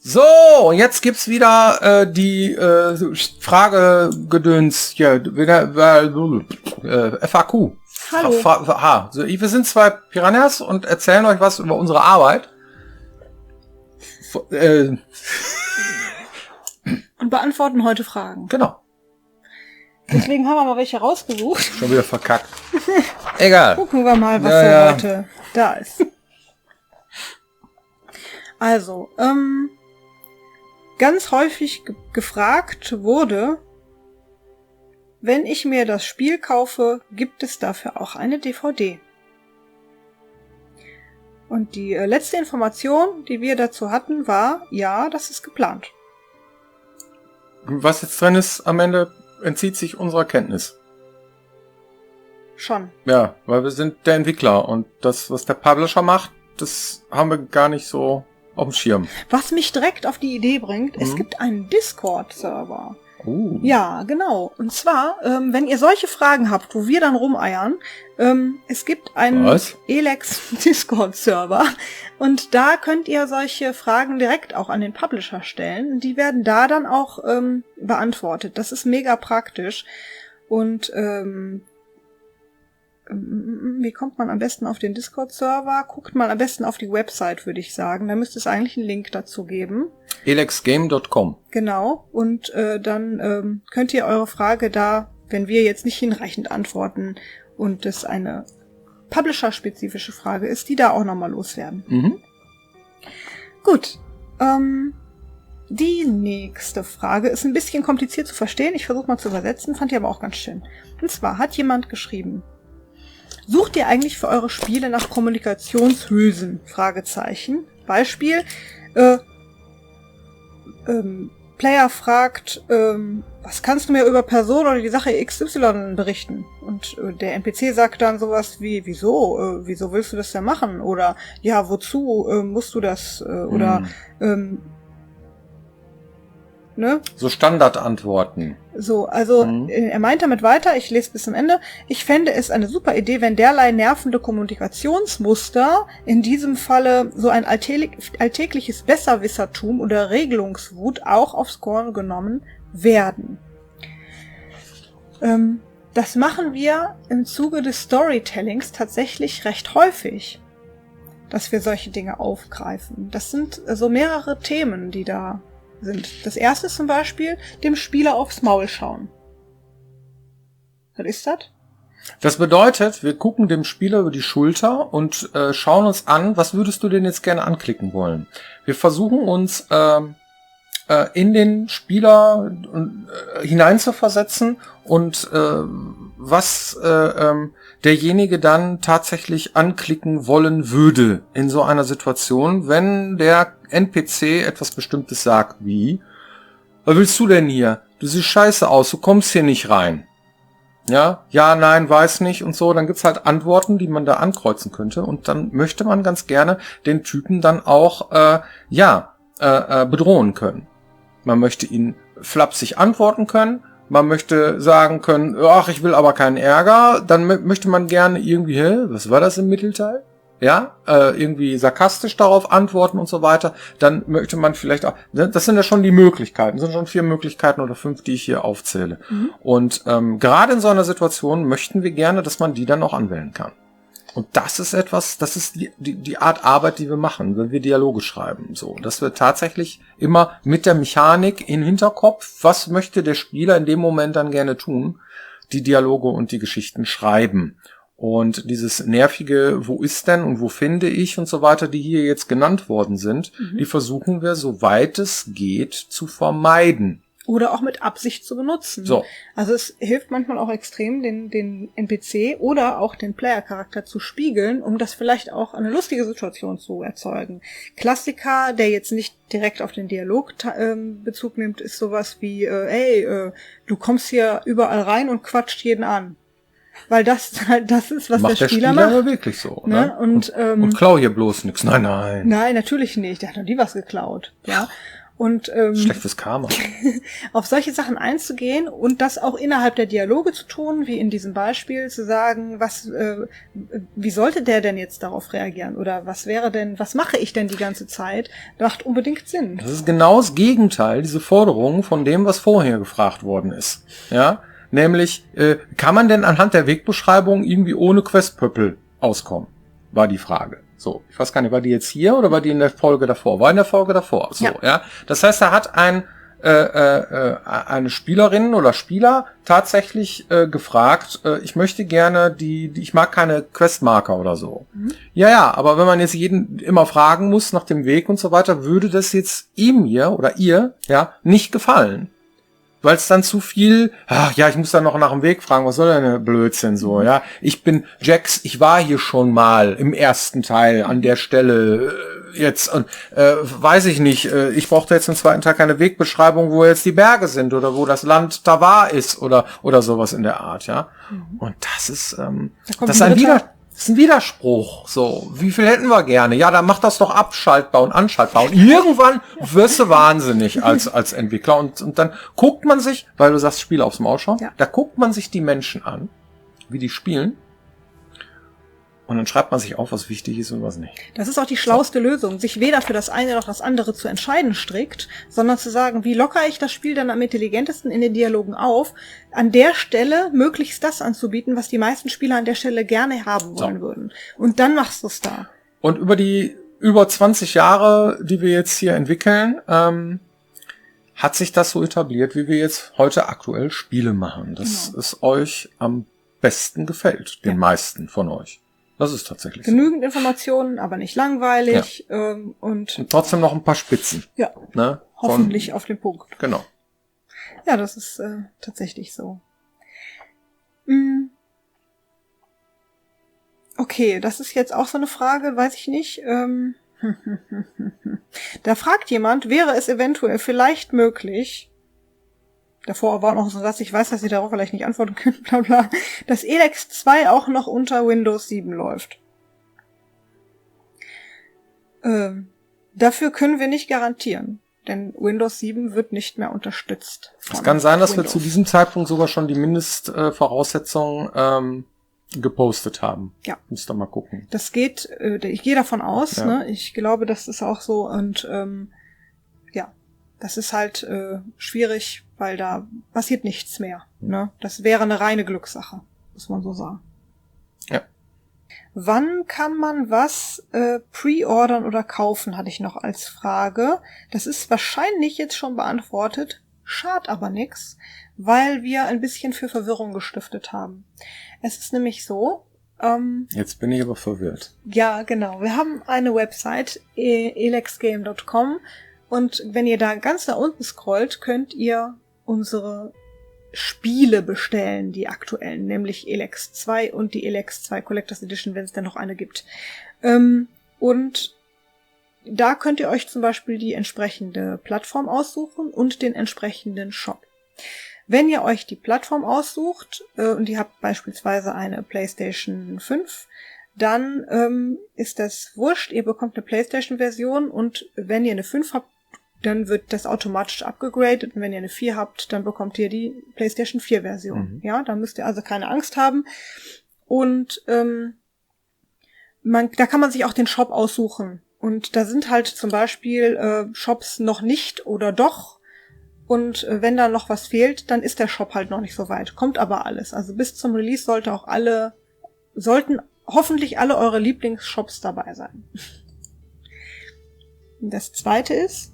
So, jetzt gibt's wieder die Fragegedöns hier, FAQ. Hallo. So, wir sind zwei Piranhas und erzählen euch was über unsere Arbeit. Und beantworten heute Fragen. Genau. Deswegen haben wir mal welche rausgesucht. Schon wieder verkackt. Egal. Gucken wir mal, was heute da ist. Also, ganz häufig gefragt wurde, wenn ich mir das Spiel kaufe, gibt es dafür auch eine DVD? Und die letzte Information, die wir dazu hatten, war, ja, das ist geplant. Was jetzt drin ist, am Ende entzieht sich unserer Kenntnis. Schon. Ja, weil wir sind der Entwickler und das, was der Publisher macht, das haben wir gar nicht so auf dem Schirm. Was mich direkt auf die Idee bringt, es gibt einen Discord-Server. Ja, genau. Und zwar, wenn ihr solche Fragen habt, wo wir dann rumeiern, es gibt einen Elex Discord-Server und da könnt ihr solche Fragen direkt auch an den Publisher stellen. Die werden da dann auch beantwortet. Das ist mega praktisch. Und wie kommt man am besten auf den Discord-Server? Guckt mal am besten auf die Website, würde ich sagen. Da müsste es eigentlich einen Link dazu geben. elexgame.com. Genau. Und dann könnt ihr eure Frage da, wenn wir jetzt nicht hinreichend antworten und es eine Publisher-spezifische Frage ist, die da auch nochmal loswerden. Mhm. Gut. Die nächste Frage ist ein bisschen kompliziert zu verstehen. Ich versuche mal zu übersetzen, fand ich aber auch ganz schön. Und zwar hat jemand geschrieben: Sucht ihr eigentlich für eure Spiele nach Kommunikationshülsen? Fragezeichen. Beispiel, Player fragt, was kannst du mir über Person oder die Sache XY berichten? Und der NPC sagt dann sowas wie, wieso? Wieso willst du das denn machen? Oder, ja, wozu musst du das? Oder, ne? So Standardantworten. So, also er meint damit weiter, ich lese bis zum Ende, ich fände es eine super Idee, wenn derlei nervende Kommunikationsmuster, in diesem Falle so ein alltägliches Besserwissertum oder Regelungswut, auch aufs Korn genommen werden. Das machen wir im Zuge des Storytellings tatsächlich recht häufig, dass wir solche Dinge aufgreifen. Das sind so mehrere Themen, die da sind. Das erste ist zum Beispiel, dem Spieler aufs Maul schauen. Was ist das? Das bedeutet, wir gucken dem Spieler über die Schulter und schauen uns an, was würdest du denn jetzt gerne anklicken wollen? Wir versuchen uns in den Spieler hineinzuversetzen und was derjenige dann tatsächlich anklicken wollen würde in so einer Situation, wenn der NPC etwas Bestimmtes sagt, wie: Was willst du denn hier? Du siehst scheiße aus, du kommst hier nicht rein. Ja, nein, weiß nicht und so. Dann gibt's halt Antworten, die man da ankreuzen könnte und dann möchte man ganz gerne den Typen dann auch bedrohen können. Man möchte ihn flapsig antworten können. Man möchte sagen können, ach, ich will aber keinen Ärger. Dann möchte man gerne irgendwie, was war das im Mittelteil? Ja, irgendwie sarkastisch darauf antworten und so weiter. Dann möchte man vielleicht auch, das sind ja schon die Möglichkeiten, das sind schon 4 Möglichkeiten oder 5, die ich hier aufzähle. Und gerade in so einer Situation möchten wir gerne, dass man die dann auch anwählen kann. Und das ist etwas, das ist die Art Arbeit, die wir machen, wenn wir Dialoge schreiben. So, dass wir tatsächlich immer mit der Mechanik im Hinterkopf, was möchte der Spieler in dem Moment dann gerne tun, die Dialoge und die Geschichten schreiben. Und dieses nervige, wo ist denn und wo finde ich und so weiter, die hier jetzt genannt worden sind, die versuchen wir, soweit es geht, zu vermeiden. Oder auch mit Absicht zu benutzen. So. Also es hilft manchmal auch extrem, den NPC oder auch den Player-Charakter zu spiegeln, um das vielleicht auch eine lustige Situation zu erzeugen. Klassiker, der jetzt nicht direkt auf den Dialog Bezug nimmt, ist sowas wie, du kommst hier überall rein und quatscht jeden an. Weil das ist, was macht der Spieler macht. Aber wirklich so. Ne? Und klau hier bloß nix. Nein. Nein, natürlich nicht. Der hat noch nie was geklaut. Ja. Und schlecht fürs Karma. auf solche Sachen einzugehen und das auch innerhalb der Dialoge zu tun, wie in diesem Beispiel, zu sagen, wie sollte der denn jetzt darauf reagieren? Oder was mache ich denn die ganze Zeit? Macht unbedingt Sinn. Das ist genau das Gegenteil, diese Forderung von dem, was vorher gefragt worden ist. Ja, nämlich, kann man denn anhand der Wegbeschreibung irgendwie ohne Questpöppel auskommen? War die Frage. So, ich weiß gar nicht, war die jetzt hier oder war die in der Folge davor? War in der Folge davor. So, ja. Das heißt, da hat eine Spielerin oder Spieler tatsächlich gefragt, ich möchte gerne ich mag keine Questmarker oder so. Mhm. Ja, aber wenn man jetzt jeden immer fragen muss nach dem Weg und so weiter, würde das jetzt ihm hier oder ihr, ja, nicht gefallen. Weil es dann zu viel, ich muss dann noch nach dem Weg fragen, was soll denn der Blödsinn so, ja? Ich bin Jax, ich war hier schon mal im ersten Teil an der Stelle jetzt und weiß ich nicht, ich brauchte jetzt im zweiten Teil keine Wegbeschreibung, wo jetzt die Berge sind oder wo das Land Tavar ist oder sowas in der Art, ja? Mhm. Und das ist das ist ein Widerspruch. So, wie viel hätten wir gerne? Ja, dann mach das doch abschaltbar und anschaltbar. Und irgendwann wirst du wahnsinnig als Entwickler. Und dann guckt man sich, weil du sagst, Spiele aufs Maul schauen, da guckt man sich die Menschen an, wie die spielen. Und dann schreibt man sich auf, was wichtig ist und was nicht. Das ist auch die schlauste Lösung, sich weder für das eine noch das andere zu entscheiden strikt, sondern zu sagen, wie lockere ich das Spiel dann am intelligentesten in den Dialogen auf, an der Stelle möglichst das anzubieten, was die meisten Spieler an der Stelle gerne haben wollen würden. Und dann machst du es da. Und über 20 Jahre, die wir jetzt hier entwickeln, hat sich das so etabliert, wie wir jetzt heute aktuell Spiele machen. Dass es euch am besten gefällt, den meisten von euch. Das ist tatsächlich genügend Informationen, aber nicht langweilig und trotzdem noch ein paar Spitzen. Ja, ne? Hoffentlich auf den Punkt. Genau. Ja, das ist tatsächlich so. Okay, das ist jetzt auch so eine Frage, weiß ich nicht. Da fragt jemand, wäre es eventuell vielleicht möglich, davor war noch so ein Satz, ich weiß, dass Sie darauf vielleicht nicht antworten können, bla bla, dass Elex 2 auch noch unter Windows 7 läuft. Dafür können wir nicht garantieren, denn Windows 7 wird nicht mehr unterstützt. Es kann sein, dass wir zu diesem Zeitpunkt sogar schon die Mindestvoraussetzungen gepostet haben. Ja. Müsst ihr mal gucken. Das geht, ich gehe davon aus, ne? Ich glaube, das ist auch so und das ist halt schwierig, weil da passiert nichts mehr. Ne? Das wäre eine reine Glückssache, muss man so sagen. Ja. Wann kann man was pre-ordern oder kaufen, hatte ich noch als Frage. Das ist wahrscheinlich jetzt schon beantwortet, schadet aber nix, weil wir ein bisschen für Verwirrung gestiftet haben. Es ist nämlich so, jetzt bin ich aber verwirrt. Ja, genau. Wir haben eine Website, elexgame.com, und wenn ihr da ganz nach unten scrollt, könnt ihr unsere Spiele bestellen, die aktuellen, nämlich Elex 2 und die Elex 2 Collectors Edition, wenn es denn noch eine gibt. Und da könnt ihr euch zum Beispiel die entsprechende Plattform aussuchen und den entsprechenden Shop. Wenn ihr euch die Plattform aussucht und ihr habt beispielsweise eine PlayStation 5, dann ist das wurscht, ihr bekommt eine PlayStation-Version und wenn ihr eine 5 habt, dann wird das automatisch abgegradet und wenn ihr eine 4 habt, dann bekommt ihr die PlayStation 4 Version. Mhm. Ja, da müsst ihr also keine Angst haben. Und da kann man sich auch den Shop aussuchen. Und da sind halt zum Beispiel Shops noch nicht oder doch. Und wenn da noch was fehlt, dann ist der Shop halt noch nicht so weit. Kommt aber alles. Also bis zum Release sollten hoffentlich alle eure Lieblingsshops dabei sein. Und das Zweite ist,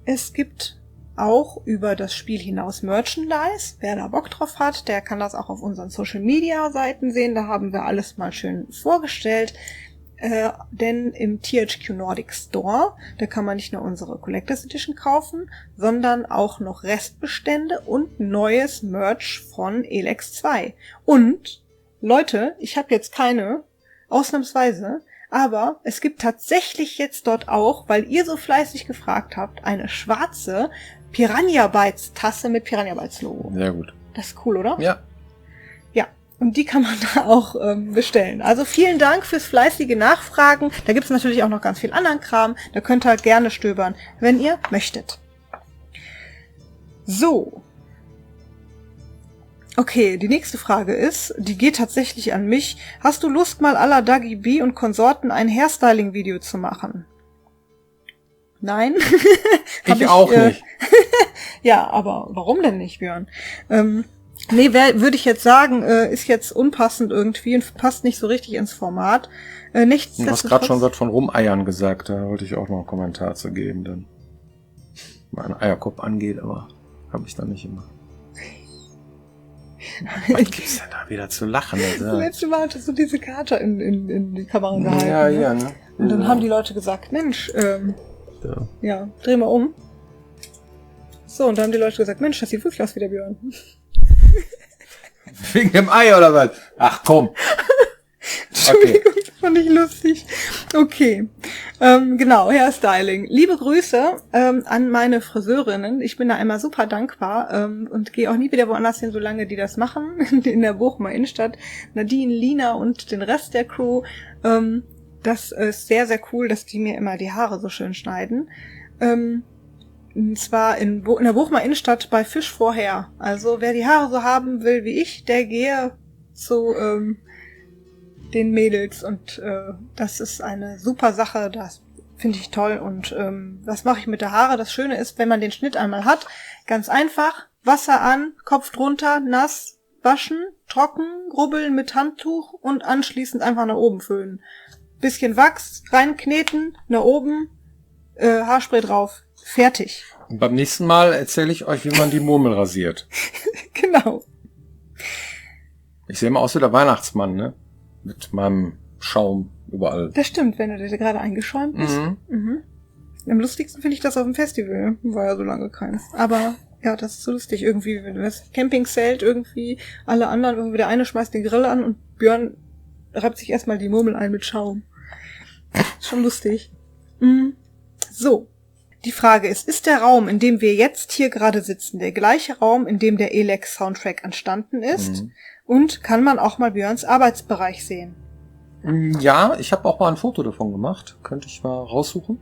es gibt auch über das Spiel hinaus Merchandise. Wer da Bock drauf hat, der kann das auch auf unseren Social-Media-Seiten sehen. Da haben wir alles mal schön vorgestellt. Denn im THQ Nordic Store, da kann man nicht nur unsere Collectors Edition kaufen, sondern auch noch Restbestände und neues Merch von Elex 2. Und, Leute, ich habe jetzt keine, ausnahmsweise, aber es gibt tatsächlich jetzt dort auch, weil ihr so fleißig gefragt habt, eine schwarze Piranha Bytes Tasse mit Piranha Bytes Logo. Sehr gut. Das ist cool, oder? Ja. Ja, und die kann man da auch bestellen. Also vielen Dank fürs fleißige Nachfragen. Da gibt es natürlich auch noch ganz viel anderen Kram. Da könnt ihr gerne stöbern, wenn ihr möchtet. So. Okay, die nächste Frage ist, die geht tatsächlich an mich. Hast du Lust, mal à la Dagi B und Konsorten ein Hairstyling-Video zu machen? Nein? Ich auch nicht. Ja, aber warum denn nicht, Björn? Nee, würde ich jetzt sagen, ist jetzt unpassend irgendwie und passt nicht so richtig ins Format. Du hast gerade schon was von Rumeiern gesagt, da wollte ich auch noch einen Kommentar zu geben, dann mein Eierkopf angeht, aber habe ich dann nicht immer. Was gibt's denn da wieder zu lachen? Also? Das letzte Mal hattest du diese Karte in die Kamera gehalten. Ja, ja, ne? Und dann haben die Leute gesagt, Mensch, ja, dreh mal um. So, und dann haben die Leute gesagt, Mensch, das sieht wirklich aus wie der Björn. Wegen dem Ei oder was? Ach komm. Entschuldigung, das fand ich lustig. Okay, genau, Hairstyling. Liebe Grüße an meine Friseurinnen. Ich bin da immer super dankbar und gehe auch nie wieder woanders hin, solange die das machen. In der Bochumer Innenstadt. Nadine, Lina und den Rest der Crew. Das ist sehr, sehr cool, dass die mir immer die Haare so schön schneiden. Und zwar in der Bochumer Innenstadt bei Fisch vorher. Also wer die Haare so haben will wie ich, der gehe zu den Mädels. Und das ist eine super Sache, das finde ich toll. Und was mache ich mit der Haare? Das Schöne ist, wenn man den Schnitt einmal hat, ganz einfach, Wasser an, Kopf drunter, nass, waschen, trocken, rubbeln mit Handtuch und anschließend einfach nach oben föhnen. Bisschen Wachs, reinkneten, nach oben, Haarspray drauf. Fertig. Und beim nächsten Mal erzähle ich euch, wie man die Murmel rasiert. Genau. Ich sehe immer aus wie der Weihnachtsmann, ne? Mit meinem Schaum überall. Das stimmt, wenn du dir gerade eingeschäumt bist. Mhm. Am lustigsten finde ich das auf dem Festival. War ja so lange keins. Aber ja, das ist so lustig. Irgendwie, wenn das Campingzelt irgendwie, alle anderen, irgendwie der eine schmeißt den Grill an und Björn reibt sich erstmal die Murmel ein mit Schaum. Schon lustig. So. Die Frage ist der Raum, in dem wir jetzt hier gerade sitzen, der gleiche Raum, in dem der ELEC-Soundtrack entstanden ist? Und kann man auch mal Björns Arbeitsbereich sehen? Ja, ich habe auch mal ein Foto davon gemacht. Könnte ich mal raussuchen.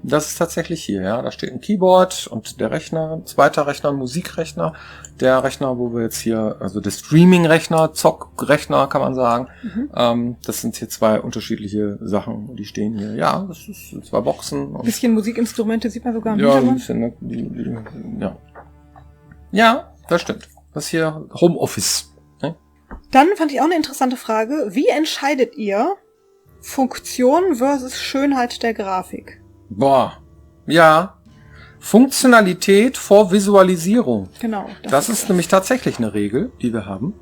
Das ist tatsächlich hier, ja. Da steht ein Keyboard und der Rechner, ein zweiter Rechner, ein Musikrechner. Der Rechner, wo wir jetzt hier, also der Streaming-Rechner, Zock-Rechner kann man sagen. Das sind hier zwei unterschiedliche Sachen, die stehen hier. Ja, das ist zwei Boxen. Ein bisschen Musikinstrumente sieht man sogar im ja, Hintergrund. ein bisschen, ja. Ja, das stimmt. Das hier Homeoffice. Ne? Dann fand ich auch eine interessante Frage. Wie entscheidet ihr Funktion versus Schönheit der Grafik? Boah, ja. Funktionalität vor Visualisierung. Genau. Das ist nämlich tatsächlich eine Regel, die wir haben.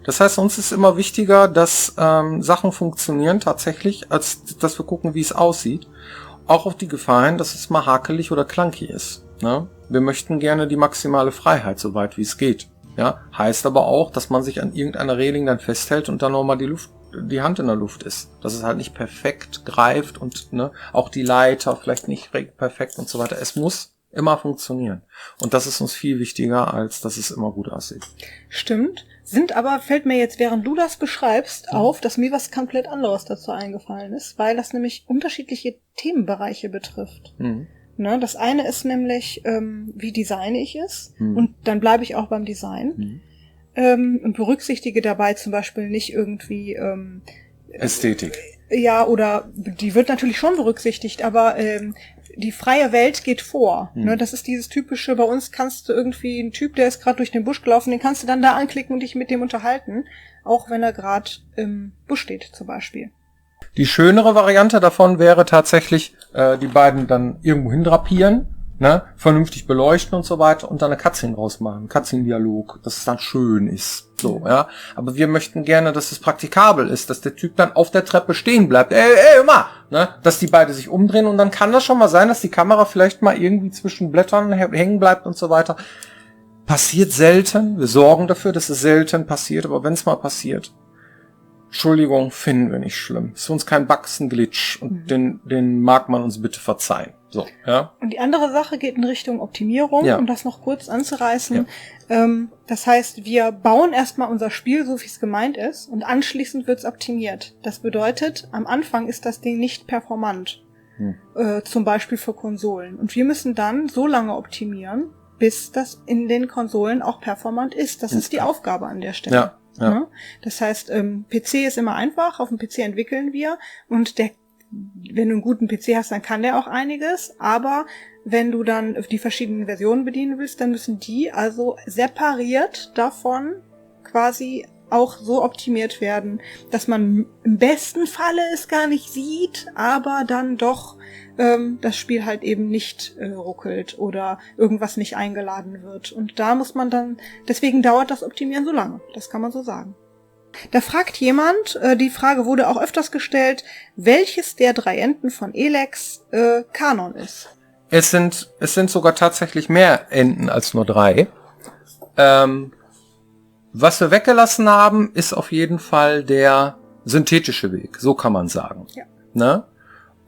Das heißt, uns ist immer wichtiger, dass Sachen funktionieren tatsächlich, als dass wir gucken, wie es aussieht. Auch auf die Gefahr hin, dass es mal hakelig oder clunky ist. Ne? Wir möchten gerne die maximale Freiheit, so weit wie es geht. Ja, heißt aber auch, dass man sich an irgendeiner Reling dann festhält und dann nochmal die Hand in der Luft ist. Dass es halt nicht perfekt greift und ne, auch die Leiter vielleicht nicht perfekt und so weiter. Es muss immer funktionieren. Und das ist uns viel wichtiger, als dass es immer gut aussieht. Stimmt. Fällt mir jetzt, während du das beschreibst, auf, dass mir was komplett anderes dazu eingefallen ist, weil das nämlich unterschiedliche Themenbereiche betrifft. Ne, das eine ist nämlich, wie designe ich es? Und dann bleibe ich auch beim Design. Und berücksichtige dabei zum Beispiel nicht irgendwie Ästhetik. Ja, oder die wird natürlich schon berücksichtigt, aber die freie Welt geht vor. Ne, das ist dieses typische, bei uns kannst du irgendwie, ein Typ, der ist gerade durch den Busch gelaufen, den kannst du dann da anklicken und dich mit dem unterhalten, auch wenn er gerade im Busch steht zum Beispiel. Die schönere Variante davon wäre tatsächlich, die beiden dann irgendwo hindrapieren, ne, vernünftig beleuchten und so weiter und dann eine Cutscene rausmachen, Cutscene-Dialog, dass es dann schön ist, so, ja. Aber wir möchten gerne, dass es praktikabel ist, dass der Typ dann auf der Treppe stehen bleibt, immer, ne, dass die beide sich umdrehen und dann kann das schon mal sein, dass die Kamera vielleicht mal irgendwie zwischen Blättern hängen bleibt und so weiter. Passiert selten, wir sorgen dafür, dass es selten passiert, aber wenn es mal passiert, Entschuldigung, finden wir nicht schlimm. Ist für uns kein Bug, ein Glitch. Und den mag man uns bitte verzeihen. So, ja. Und die andere Sache geht in Richtung Optimierung, um das noch kurz anzureißen. Ja. Das heißt, wir bauen erstmal unser Spiel, so wie es gemeint ist, und anschließend wird's optimiert. Das bedeutet, am Anfang ist das Ding nicht performant. Zum Beispiel für Konsolen. Und wir müssen dann so lange optimieren, bis das in den Konsolen auch performant ist. Das ist die Aufgabe an der Stelle. Ja. Ja. Das heißt, PC ist immer einfach, auf dem PC entwickeln wir und wenn du einen guten PC hast, dann kann der auch einiges, aber wenn du dann die verschiedenen Versionen bedienen willst, dann müssen die also separiert davon quasi auch so optimiert werden, dass man im besten Falle es gar nicht sieht, aber dann doch das Spiel halt eben nicht ruckelt oder irgendwas nicht eingeladen wird. Und da muss man dann, deswegen dauert das Optimieren so lange, das kann man so sagen. Da fragt jemand, die Frage wurde auch öfters gestellt, welches der 3 Enden von Elex Kanon ist. Es sind sogar tatsächlich mehr Enden als nur 3. Was wir weggelassen haben, ist auf jeden Fall der synthetische Weg, so kann man sagen. Ja. Ne?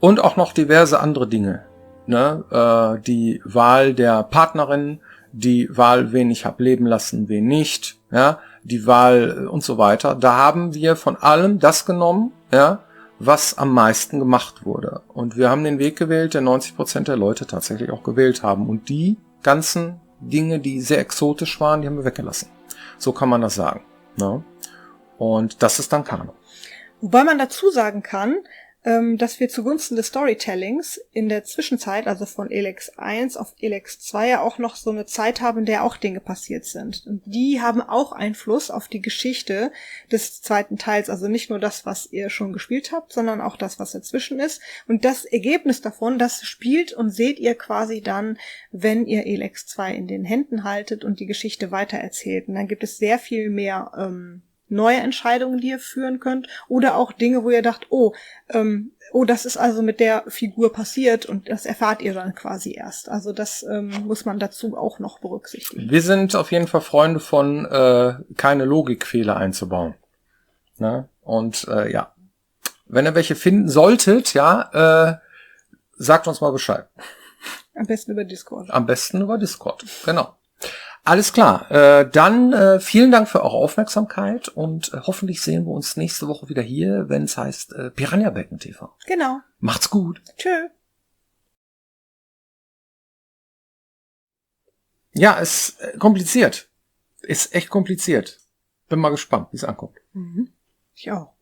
Und auch noch diverse andere Dinge. Ne? Die Wahl der Partnerin, die Wahl, wen ich hab leben lassen, wen nicht, ja, die Wahl und so weiter. Da haben wir von allem das genommen, ja, was am meisten gemacht wurde. Und wir haben den Weg gewählt, der 90% der Leute tatsächlich auch gewählt haben. Und die ganzen Dinge, die sehr exotisch waren, die haben wir weggelassen. So kann man das sagen. Ne? Und das ist dann Kanon. Wobei man dazu sagen kann, dass wir zugunsten des Storytellings in der Zwischenzeit, also von Elex 1 auf Elex 2 ja auch noch so eine Zeit haben, in der auch Dinge passiert sind. Und die haben auch Einfluss auf die Geschichte des zweiten Teils. Also nicht nur das, was ihr schon gespielt habt, sondern auch das, was dazwischen ist. Und das Ergebnis davon, das spielt und seht ihr quasi dann, wenn ihr Elex 2 in den Händen haltet und die Geschichte weitererzählt. Und dann gibt es sehr viel mehr neue Entscheidungen, die ihr führen könnt, oder auch Dinge, wo ihr dacht, das ist also mit der Figur passiert und das erfahrt ihr dann quasi erst. Also das muss man dazu auch noch berücksichtigen. Wir sind auf jeden Fall Freunde von keine Logikfehler einzubauen. Ne? Und ja, wenn ihr welche finden solltet, ja, sagt uns mal Bescheid. Am besten über Discord. Am besten über Discord, genau. Alles klar, dann vielen Dank für eure Aufmerksamkeit und hoffentlich sehen wir uns nächste Woche wieder hier, wenn es heißt Piranha Becken TV. Genau. Macht's gut. Tschö. Ja, ist kompliziert. Ist echt kompliziert. Bin mal gespannt, wie es ankommt. Ich auch.